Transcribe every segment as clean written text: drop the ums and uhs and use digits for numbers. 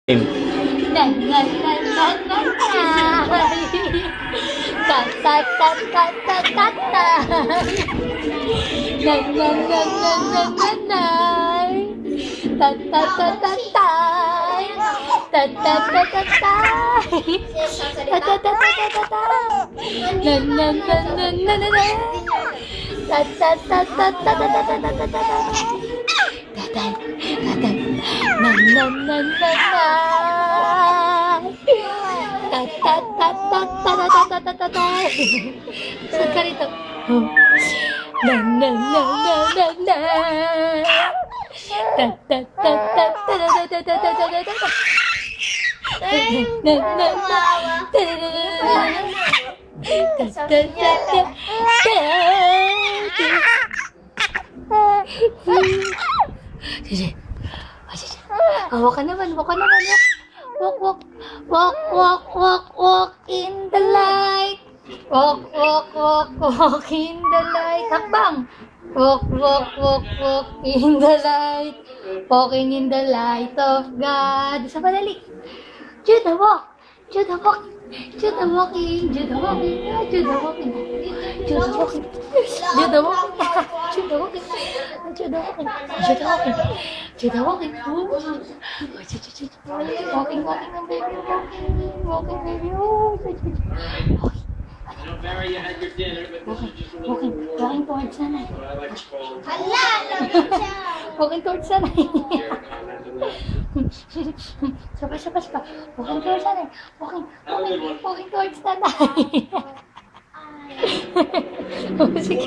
Saan ka rito? Walk ka naman, walk ka naman. Walk, walk, walk, walk, walk, walk in the light. Walk, walk, walk, walk in the light. Hakbang. Walk, walk, walk, walk in the light. Walking in the light of God. Sa padali. Judah walk. Judah walk. Judah walking. Judah walking. Judah walking. Judah walking. Judah walking. Judah walking. Judah walking. Judah walking. Judah walking. Walking, walking, baby. Walking, baby. Mary, you had your dinner, but this is just a little more. Walking towards Nanay. What I like to call Walking towards Nanay. Sabay. Walking towards Nanay. Walking towards Nanay. Sige,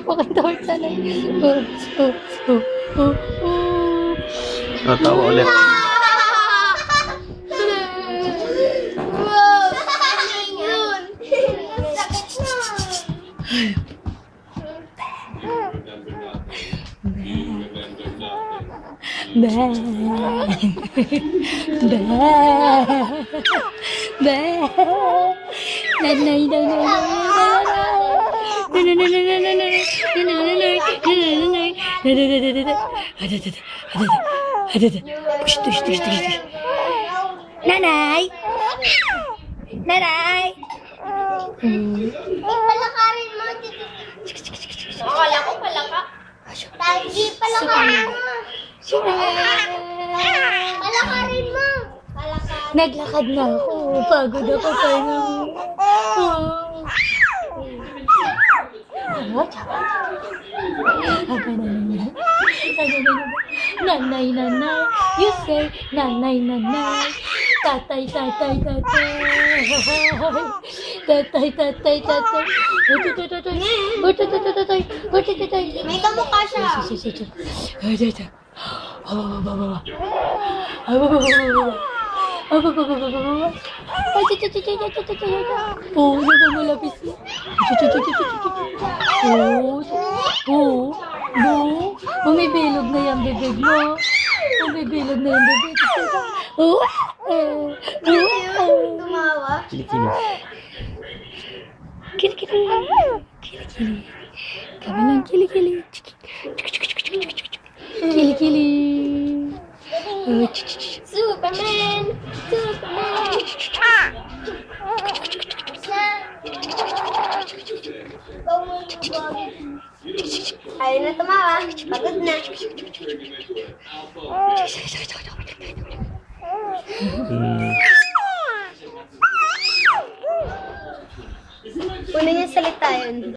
walking towards Nanay. Tawa ulit. Nanay! Nanay! Palakarin mo. Akala ko palaka. Lagi palakarin mo. Palakarin mo. Naglakad na ako. Pagod ako pa Nanay, nanay. You say, nanay, nanay. Tatay. Tatay. May kamukha siya. Malapis na. Bumibilog na yung bibig mo. Bumibilog na yung bibig. Tumawa. Kilikili. Kami lang kilikili. Kilikili. Superman. Ayaw na tumawa. Pagod na. Una niya salita yun.